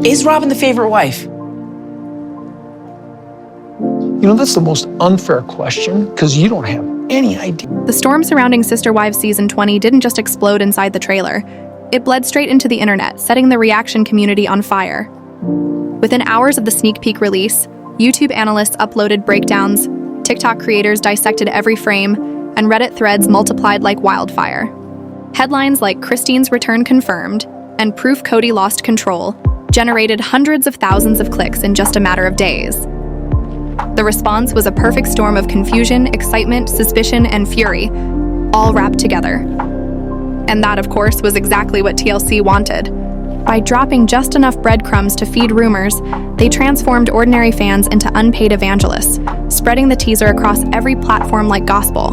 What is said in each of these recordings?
Is Robin the favorite wife? You know, that's the most unfair question because you don't have any idea. The storm surrounding Sister Wives Season 20 didn't just explode inside the trailer. It bled straight into the internet, setting the reaction community on fire. Within hours of the sneak peek release, YouTube analysts uploaded breakdowns, TikTok creators dissected every frame, and Reddit threads multiplied like wildfire. Headlines like "Christine's return confirmed" and "Proof Kody lost control" generated hundreds of thousands of clicks in just a matter of days. The response was a perfect storm of confusion, excitement, suspicion, and fury, all wrapped together. And that, of course, was exactly what TLC wanted. By dropping just enough breadcrumbs to feed rumors, they transformed ordinary fans into unpaid evangelists, spreading the teaser across every platform like gospel.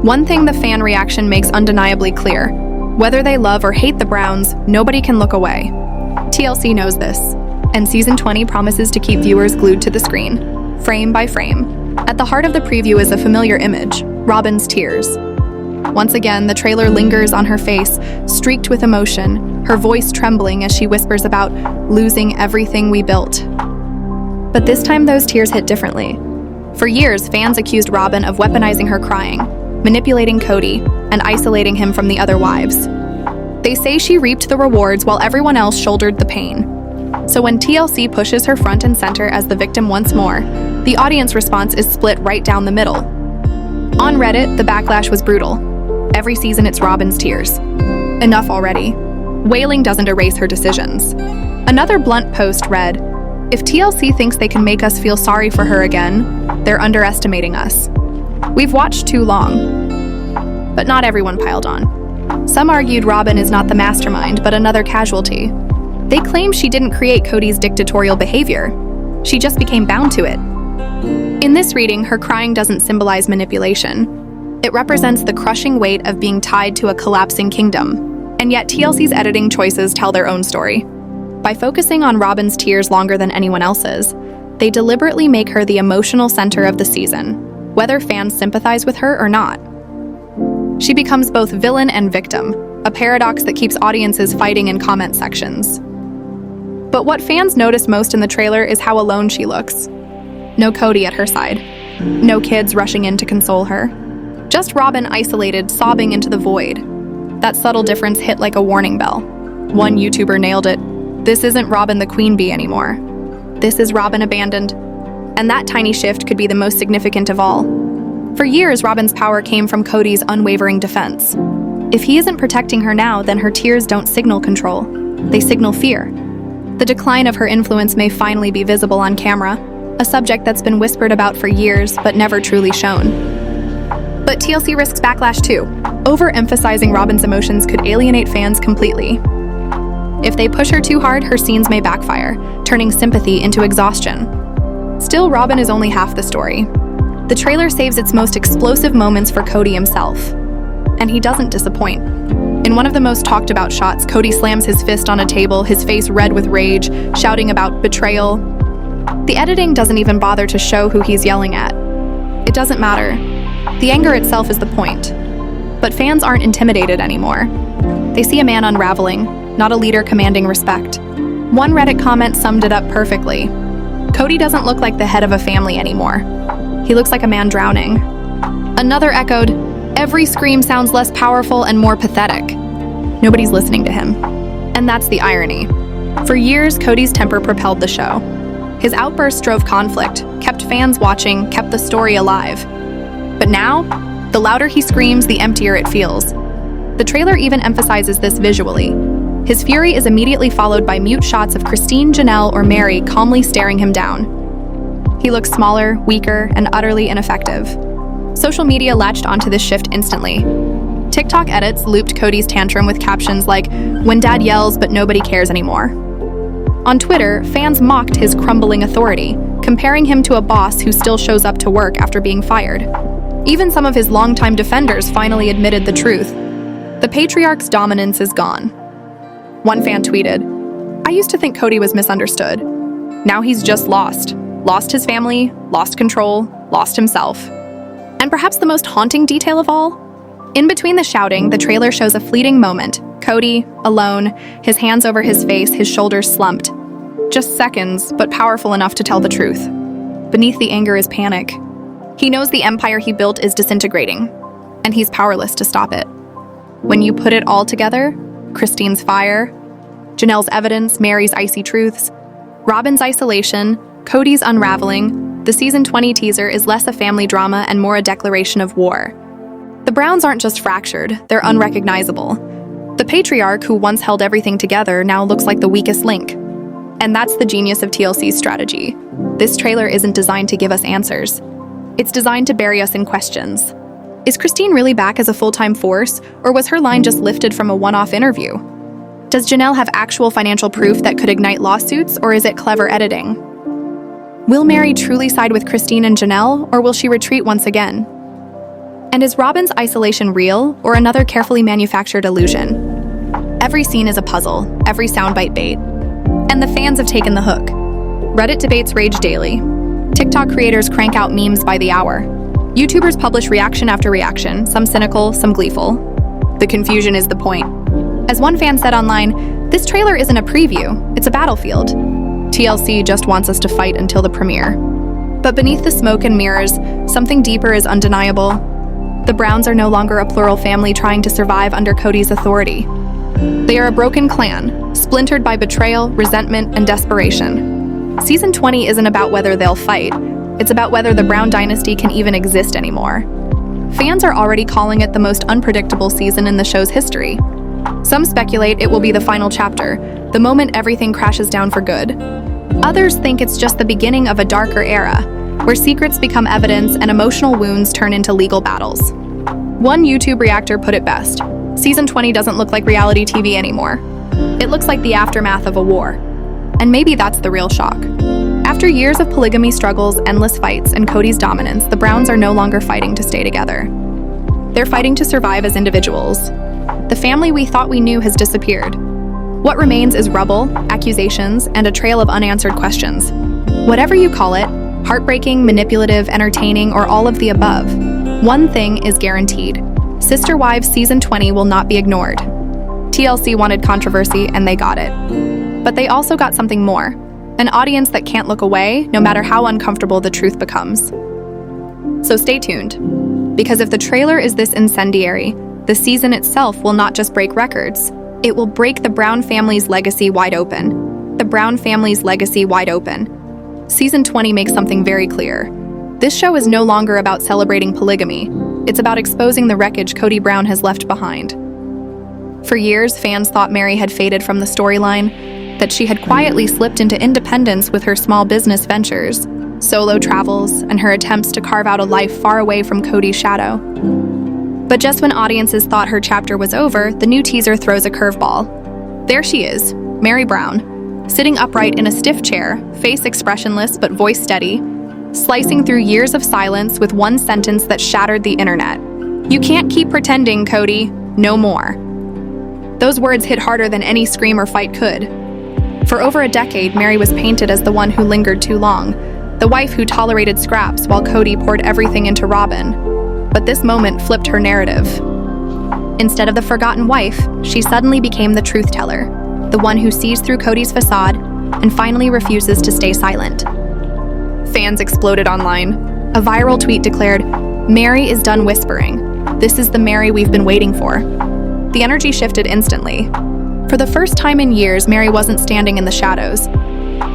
One thing the fan reaction makes undeniably clear: whether they love or hate the Browns, nobody can look away. TLC knows this, and Season 20 promises to keep viewers glued to the screen, frame by frame. At the heart of the preview is a familiar image: Robin's tears. Once again, the trailer lingers on her face, streaked with emotion, her voice trembling as she whispers about losing everything we built. But this time those tears hit differently. For years, fans accused Robin of weaponizing her crying, manipulating Kody, and isolating him from the other wives. They say she reaped the rewards while everyone else shouldered the pain. So when TLC pushes her front and center as the victim once more, the audience response is split right down the middle. On Reddit, the backlash was brutal. Every season it's Robin's tears. Enough already. Wailing doesn't erase her decisions. Another blunt post read, "If TLC thinks they can make us feel sorry for her again, they're underestimating us. We've watched too long." But not everyone piled on. Some argued Robin is not the mastermind, but another casualty. They claim she didn't create Kody's dictatorial behavior. She just became bound to it. In this reading, her crying doesn't symbolize manipulation. It represents the crushing weight of being tied to a collapsing kingdom. And yet TLC's editing choices tell their own story. By focusing on Robin's tears longer than anyone else's, they deliberately make her the emotional center of the season, whether fans sympathize with her or not. She becomes both villain and victim, a paradox that keeps audiences fighting in comment sections. But what fans noticed most in the trailer is how alone she looks. No Kody at her side. No kids rushing in to console her. Just Robin isolated, sobbing into the void. That subtle difference hit like a warning bell. One YouTuber nailed it. This isn't Robin the queen bee anymore. This is Robin abandoned. And that tiny shift could be the most significant of all. For years, Robin's power came from Kody's unwavering defense. If he isn't protecting her now, then her tears don't signal control. They signal fear. The decline of her influence may finally be visible on camera, a subject that's been whispered about for years but never truly shown. But TLC risks backlash too. Overemphasizing Robin's emotions could alienate fans completely. If they push her too hard, her scenes may backfire, turning sympathy into exhaustion. Still, Robin is only half the story. The trailer saves its most explosive moments for Kody himself. And he doesn't disappoint. In one of the most talked about shots, Kody slams his fist on a table, his face red with rage, shouting about betrayal. The editing doesn't even bother to show who he's yelling at. It doesn't matter. The anger itself is the point. But fans aren't intimidated anymore. They see a man unraveling, not a leader commanding respect. One Reddit comment summed it up perfectly. Kody doesn't look like the head of a family anymore. He looks like a man drowning. Another echoed, "Every scream sounds less powerful and more pathetic." Nobody's listening to him. And that's the irony. For years, Kody's temper propelled the show. His outbursts drove conflict, kept fans watching, kept the story alive. But now, the louder he screams, the emptier it feels. The trailer even emphasizes this visually. His fury is immediately followed by mute shots of Christine, Janelle, or Mary calmly staring him down. He looks smaller, weaker, and utterly ineffective. Social media latched onto this shift instantly. TikTok edits looped Kody's tantrum with captions like, "When dad yells, but nobody cares anymore." On Twitter, fans mocked his crumbling authority, comparing him to a boss who still shows up to work after being fired. Even some of his longtime defenders finally admitted the truth. The patriarch's dominance is gone. One fan tweeted, "I used to think Kody was misunderstood. Now he's just lost. Lost his family, lost control, lost himself." And perhaps the most haunting detail of all? In between the shouting, the trailer shows a fleeting moment. Kody, alone, his hands over his face, his shoulders slumped. Just seconds, but powerful enough to tell the truth. Beneath the anger is panic. He knows the empire he built is disintegrating, and he's powerless to stop it. When you put it all together, Christine's fire, Janelle's evidence, Mary's icy truths, Robin's isolation, Cody's unraveling, the season 20 teaser is less a family drama and more a declaration of war. The Browns aren't just fractured, they're unrecognizable. The patriarch who once held everything together now looks like the weakest link. And that's the genius of TLC's strategy. This trailer isn't designed to give us answers. It's designed to bury us in questions. Is Christine really back as a full-time force, or was her line just lifted from a one-off interview? Does Janelle have actual financial proof that could ignite lawsuits, or is it clever editing? Will Mary truly side with Christine and Janelle, or will she retreat once again? And is Robin's isolation real, or another carefully manufactured illusion? Every scene is a puzzle, every soundbite bait. And the fans have taken the hook. Reddit debates rage daily. TikTok creators crank out memes by the hour. YouTubers publish reaction after reaction, some cynical, some gleeful. The confusion is the point. As one fan said online, this trailer isn't a preview, it's a battlefield. TLC just wants us to fight until the premiere. But beneath the smoke and mirrors, something deeper is undeniable. The Browns are no longer a plural family trying to survive under Cody's authority. They are a broken clan, splintered by betrayal, resentment, and desperation. Season 20 isn't about whether they'll fight, it's about whether the Brown dynasty can even exist anymore. Fans are already calling it the most unpredictable season in the show's history. Some speculate it will be the final chapter, the moment everything crashes down for good. Others think it's just the beginning of a darker era, where secrets become evidence and emotional wounds turn into legal battles. One YouTube reactor put it best: Season 20 doesn't look like reality TV anymore. It looks like the aftermath of a war. And maybe that's the real shock. After years of polygamy struggles, endless fights, and Cody's dominance, the Browns are no longer fighting to stay together. They're fighting to survive as individuals. The family we thought we knew has disappeared. What remains is rubble, accusations, and a trail of unanswered questions. Whatever you call it, heartbreaking, manipulative, entertaining, or all of the above, one thing is guaranteed: Sister Wives Season 20 will not be ignored. TLC wanted controversy, and they got it. But they also got something more: an audience that can't look away, no matter how uncomfortable the truth becomes. So stay tuned, because if the trailer is this incendiary, the season itself will not just break records, it will break the Brown family's legacy wide open. The Brown family's legacy wide open. Season 20 makes something very clear. This show is no longer about celebrating polygamy. It's about exposing the wreckage Cody Brown has left behind. For years, fans thought Mary had faded from the storyline, that she had quietly slipped into independence with her small business ventures, solo travels, and her attempts to carve out a life far away from Cody's shadow. But just when audiences thought her chapter was over, the new teaser throws a curveball. There she is, Mary Brown, sitting upright in a stiff chair, face expressionless but voice steady, slicing through years of silence with one sentence that shattered the internet. "You can't keep pretending, Cody. No more." Those words hit harder than any scream or fight could. For over a decade, Mary was painted as the one who lingered too long, the wife who tolerated scraps while Cody poured everything into Robin. But this moment flipped her narrative. Instead of the forgotten wife, she suddenly became the truth teller, the one who sees through Cody's facade and finally refuses to stay silent. Fans exploded online. A viral tweet declared, "Mary is done whispering. This is the Mary we've been waiting for." The energy shifted instantly. For the first time in years, Mary wasn't standing in the shadows.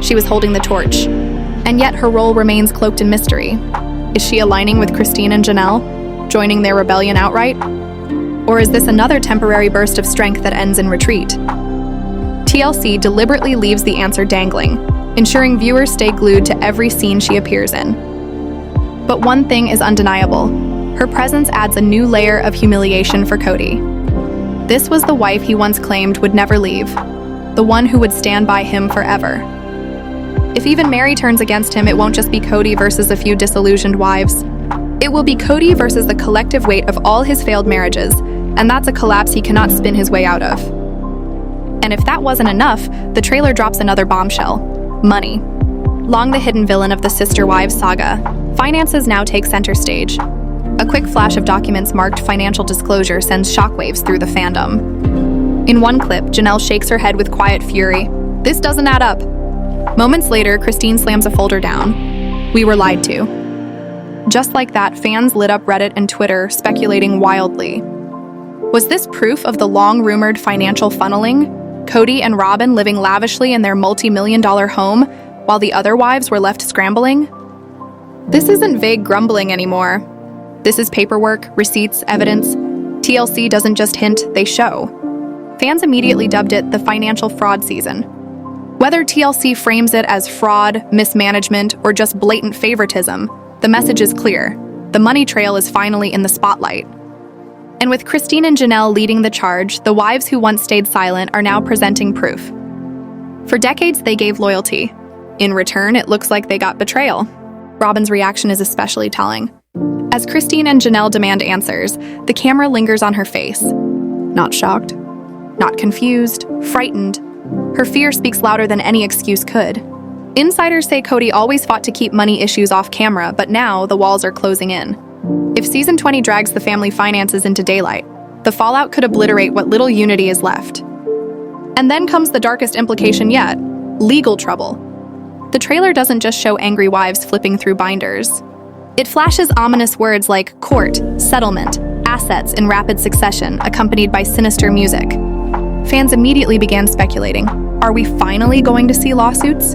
She was holding the torch. And yet her role remains cloaked in mystery. Is she aligning with Christine and Janelle, joining their rebellion outright? Or is this another temporary burst of strength that ends in retreat? TLC deliberately leaves the answer dangling, ensuring viewers stay glued to every scene she appears in. But one thing is undeniable: her presence adds a new layer of humiliation for Cody. This was the wife he once claimed would never leave, the one who would stand by him forever. If even Mary turns against him, it won't just be Cody versus a few disillusioned wives. It will be Cody versus the collective weight of all his failed marriages, and that's a collapse he cannot spin his way out of. And if that wasn't enough, the trailer drops another bombshell: money. Long the hidden villain of the Sister Wives saga, finances now take center stage. A quick flash of documents marked financial disclosure sends shockwaves through the fandom. In one clip, Janelle shakes her head with quiet fury. "This doesn't add up." Moments later, Christine slams a folder down. We were lied to. Just like that, fans lit up Reddit and Twitter, speculating wildly. Was this proof of the long-rumored financial funneling? Cody and Robin living lavishly in their multi-million-dollar home, while the other wives were left scrambling? This isn't vague grumbling anymore. This is paperwork, receipts, evidence. TLC doesn't just hint, they show. Fans immediately dubbed it the financial fraud season. Whether TLC frames it as fraud, mismanagement, or just blatant favoritism, the message is clear. The money trail is finally in the spotlight. And with Christine and Janelle leading the charge, the wives who once stayed silent are now presenting proof. For decades, they gave loyalty. In return, it looks like they got betrayal. Robin's reaction is especially telling. As Christine and Janelle demand answers, the camera lingers on her face. Not shocked, not confused, frightened. Her fear speaks louder than any excuse could. Insiders say Cody always fought to keep money issues off camera, but now the walls are closing in. If season 20 drags the family finances into daylight, the fallout could obliterate what little unity is left. And then comes the darkest implication yet: legal trouble. The trailer doesn't just show angry wives flipping through binders. It flashes ominous words like court, settlement, assets in rapid succession, accompanied by sinister music. Fans immediately began speculating. Are we finally going to see lawsuits?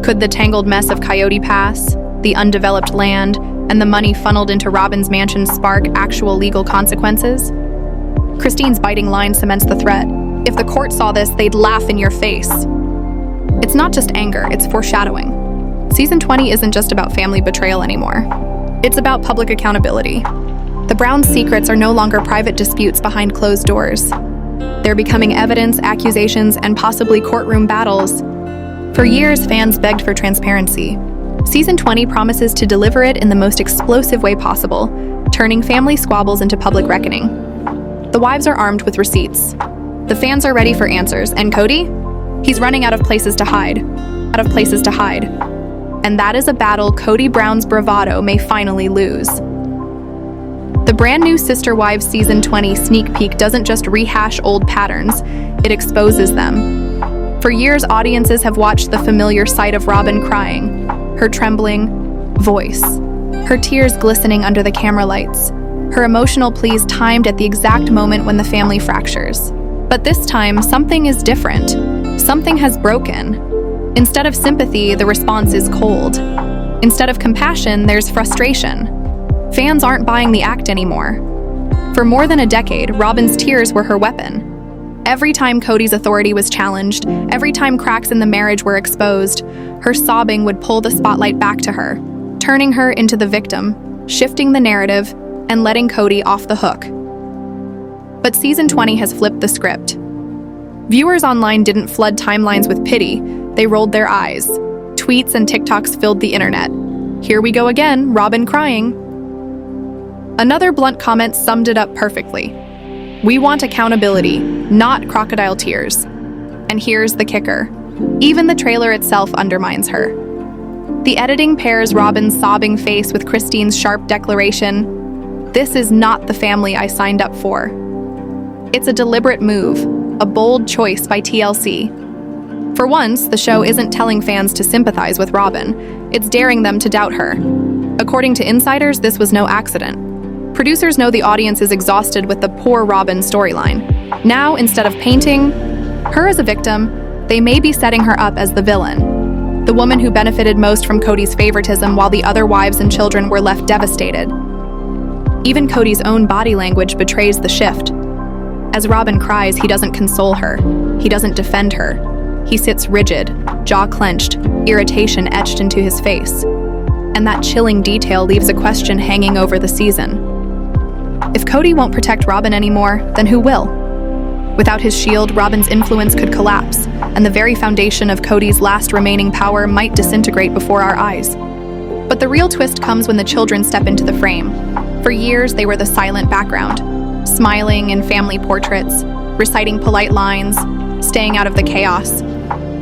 Could the tangled mess of Coyote Pass, the undeveloped land, and the money funneled into Robin's mansion spark actual legal consequences? Christine's biting line cements the threat. If the court saw this, they'd laugh in your face. It's not just anger, it's foreshadowing. Season 20 isn't just about family betrayal anymore. It's about public accountability. The Browns' secrets are no longer private disputes behind closed doors. They're becoming evidence, accusations, and possibly courtroom battles. For years, fans begged for transparency. Season 20 promises to deliver it in the most explosive way possible, turning family squabbles into public reckoning. The wives are armed with receipts. The fans are ready for answers, and Cody? He's running out of places to hide. And that is a battle Cody Brown's bravado may finally lose. The brand new Sister Wives Season 20 sneak peek doesn't just rehash old patterns, it exposes them. For years, audiences have watched the familiar sight of Robin crying, her trembling voice, her tears glistening under the camera lights, her emotional pleas timed at the exact moment when the family fractures. But this time, something is different. Something has broken. Instead of sympathy, the response is cold. Instead of compassion, there's frustration. Fans aren't buying the act anymore. For more than a decade, Robin's tears were her weapon. Every time Cody's authority was challenged, every time cracks in the marriage were exposed, her sobbing would pull the spotlight back to her, turning her into the victim, shifting the narrative, and letting Cody off the hook. But Season 20 has flipped the script. Viewers online didn't flood timelines with pity, they rolled their eyes. Tweets and TikToks filled the internet. Here we go again, Robin crying. Another blunt comment summed it up perfectly. We want accountability, not crocodile tears. And here's the kicker. Even the trailer itself undermines her. The editing pairs Robin's sobbing face with Christine's sharp declaration, "This is not the family I signed up for." It's a deliberate move, a bold choice by TLC. For once, the show isn't telling fans to sympathize with Robin, it's daring them to doubt her. According to insiders, this was no accident. Producers know the audience is exhausted with the poor Robin storyline. Now, instead of painting her as a victim, they may be setting her up as the villain, the woman who benefited most from Cody's favoritism while the other wives and children were left devastated. Even Cody's own body language betrays the shift. As Robin cries, he doesn't console her. He doesn't defend her. He sits rigid, jaw clenched, irritation etched into his face. And that chilling detail leaves a question hanging over the season. If Cody won't protect Robin anymore, then who will? Without his shield, Robin's influence could collapse, and the very foundation of Cody's last remaining power might disintegrate before our eyes. But the real twist comes when the children step into the frame. For years, they were the silent background, smiling in family portraits, reciting polite lines, staying out of the chaos.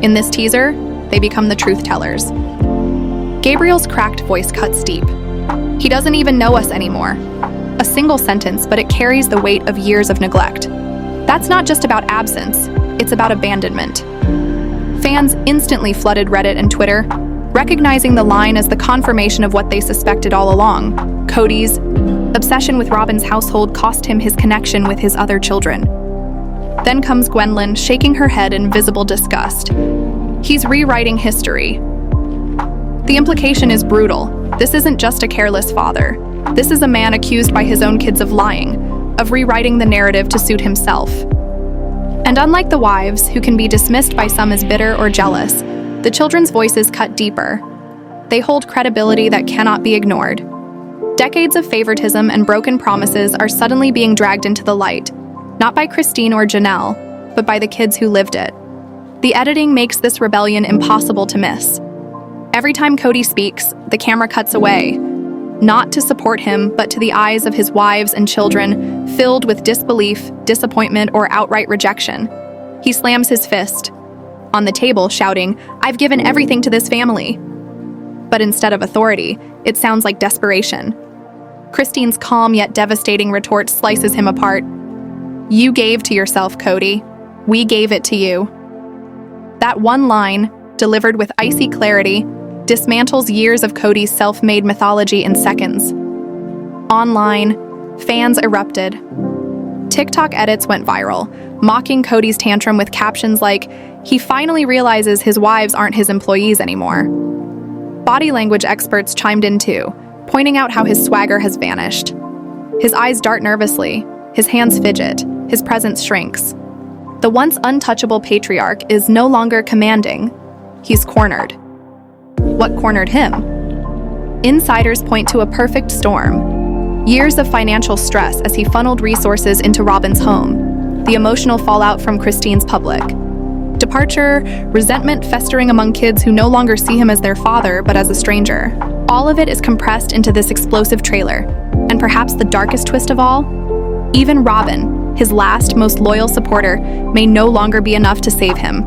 In this teaser, they become the truth tellers. Gabriel's cracked voice cuts deep. He doesn't even know us anymore. A single sentence, but it carries the weight of years of neglect. That's not just about absence, it's about abandonment. Fans instantly flooded Reddit and Twitter, recognizing the line as the confirmation of what they suspected all along. Cody's obsession with Robin's household cost him his connection with his other children. Then comes Gwendolyn, shaking her head in visible disgust. He's rewriting history. The implication is brutal. This isn't just a careless father. This is a man accused by his own kids of lying, of rewriting the narrative to suit himself. And unlike the wives, who can be dismissed by some as bitter or jealous, the children's voices cut deeper. They hold credibility that cannot be ignored. Decades of favoritism and broken promises are suddenly being dragged into the light, not by Christine or Janelle, but by the kids who lived it. The editing makes this rebellion impossible to miss. Every time Cody speaks, the camera cuts away, not to support him, but to the eyes of his wives and children, filled with disbelief, disappointment, or outright rejection. He slams his fist on the table, shouting, "I've given everything to this family." But instead of authority, it sounds like desperation. Christine's calm yet devastating retort slices him apart. "You gave to yourself, Cody. We gave it to you." That one line, delivered with icy clarity, dismantles years of Cody's self-made mythology in seconds. Online, fans erupted. TikTok edits went viral, mocking Cody's tantrum with captions like, "He finally realizes his wives aren't his employees anymore." Body language experts chimed in too, pointing out how his swagger has vanished. His eyes dart nervously, his hands fidget, his presence shrinks. The once untouchable patriarch is no longer commanding. He's cornered. What cornered him? Insiders point to a perfect storm. Years of financial stress as he funneled resources into Robin's home, the emotional fallout from Christine's public departure, resentment festering among kids who no longer see him as their father but as a stranger. All of it is compressed into this explosive trailer. And perhaps the darkest twist of all? Even Robin, his last, most loyal supporter, may no longer be enough to save him.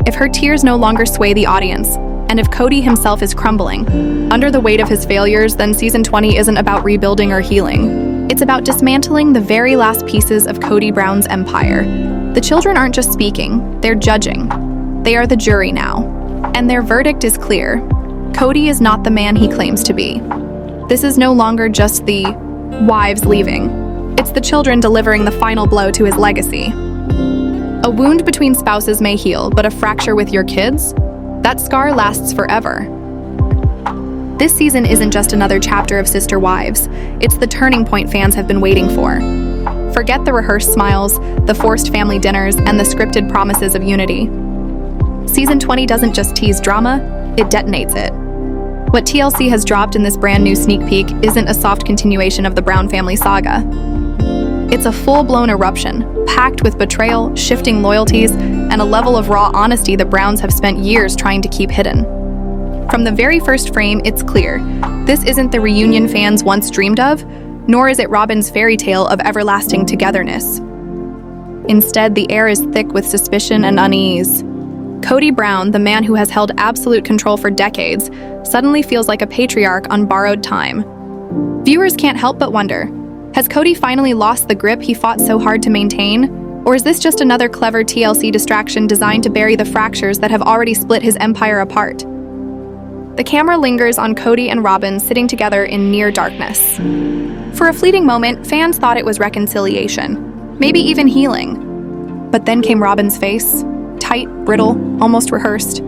If her tears no longer sway the audience, and if Cody himself is crumbling under the weight of his failures, then season 20 isn't about rebuilding or healing. It's about dismantling the very last pieces of Cody Brown's empire. The children aren't just speaking, they're judging. They are the jury now. And their verdict is clear. Cody is not the man he claims to be. This is no longer just the wives leaving. It's the children delivering the final blow to his legacy. A wound between spouses may heal, but a fracture with your kids? That scar lasts forever. This season isn't just another chapter of Sister Wives. It's the turning point fans have been waiting for. Forget the rehearsed smiles, the forced family dinners, and the scripted promises of unity. Season 20 doesn't just tease drama, it detonates it. What TLC has dropped in this brand new sneak peek isn't a soft continuation of the Brown family saga. It's a full-blown eruption, packed with betrayal, shifting loyalties, and a level of raw honesty the Browns have spent years trying to keep hidden. From the very first frame, it's clear. This isn't the reunion fans once dreamed of, nor is it Robin's fairy tale of everlasting togetherness. Instead, the air is thick with suspicion and unease. Cody Brown, the man who has held absolute control for decades, suddenly feels like a patriarch on borrowed time. Viewers can't help but wonder, has Cody finally lost the grip he fought so hard to maintain? Or is this just another clever TLC distraction designed to bury the fractures that have already split his empire apart? The camera lingers on Cody and Robin sitting together in near darkness. For a fleeting moment, fans thought it was reconciliation, maybe even healing. But then came Robin's face, tight, brittle, almost rehearsed.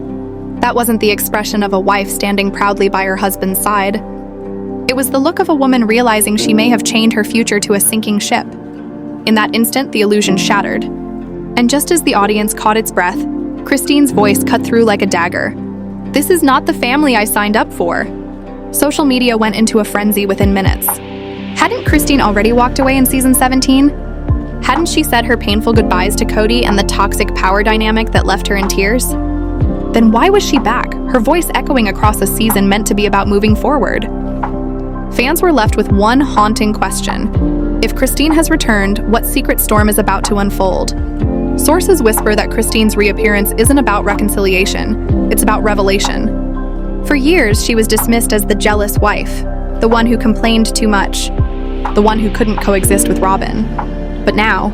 That wasn't the expression of a wife standing proudly by her husband's side. It was the look of a woman realizing she may have chained her future to a sinking ship. In that instant, the illusion shattered. And just as the audience caught its breath, Christine's voice cut through like a dagger. "This is not the family I signed up for." Social media went into a frenzy within minutes. Hadn't Christine already walked away in season 17? Hadn't she said her painful goodbyes to Cody and the toxic power dynamic that left her in tears? Then why was she back, her voice echoing across a season meant to be about moving forward? Fans were left with one haunting question. If Christine has returned, what secret storm is about to unfold? Sources whisper that Christine's reappearance isn't about reconciliation, it's about revelation. For years, she was dismissed as the jealous wife, the one who complained too much, the one who couldn't coexist with Robin. But now,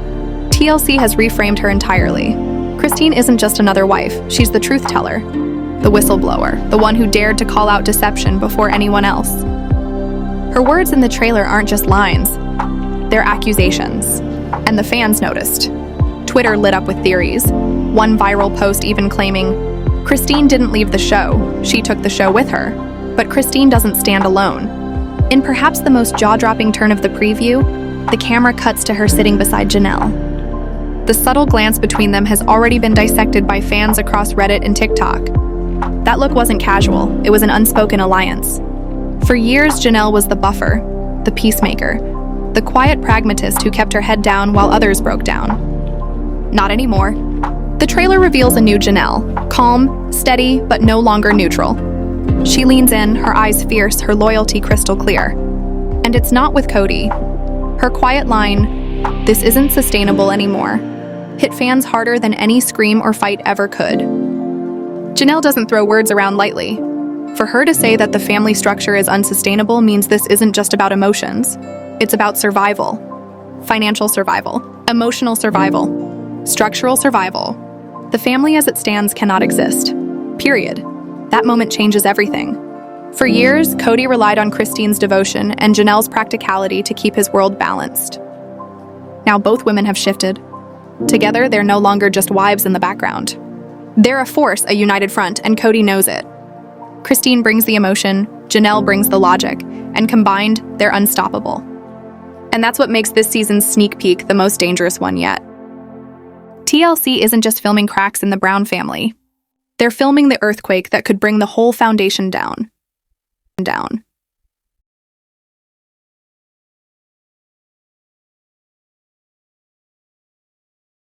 TLC has reframed her entirely. Christine isn't just another wife, she's the truth teller, the whistleblower, the one who dared to call out deception before anyone else. Her words in the trailer aren't just lines, they're accusations. And the fans noticed. Twitter lit up with theories. One viral post even claiming, Christine didn't leave the show, she took the show with her. But Christine doesn't stand alone. In perhaps the most jaw-dropping turn of the preview, the camera cuts to her sitting beside Janelle. The subtle glance between them has already been dissected by fans across Reddit and TikTok. That look wasn't casual, it was an unspoken alliance. For years, Janelle was the buffer, the peacemaker, the quiet pragmatist who kept her head down while others broke down. Not anymore. The trailer reveals a new Janelle, calm, steady, but no longer neutral. She leans in, her eyes fierce, her loyalty crystal clear. And it's not with Cody. Her quiet line, "This isn't sustainable anymore," hit fans harder than any scream or fight ever could. Janelle doesn't throw words around lightly. For her to say that the family structure is unsustainable means this isn't just about emotions. It's about survival. Financial survival, emotional survival, structural survival. The family as it stands cannot exist. Period. That moment changes everything. For years, Cody relied on Christine's devotion and Janelle's practicality to keep his world balanced. Now both women have shifted. Together, they're no longer just wives in the background. They're a force, a united front, and Cody knows it. Christine brings the emotion, Janelle brings the logic, and combined, they're unstoppable. And that's what makes this season's sneak peek the most dangerous one yet. TLC isn't just filming cracks in the Brown family. They're filming the earthquake that could bring the whole foundation down.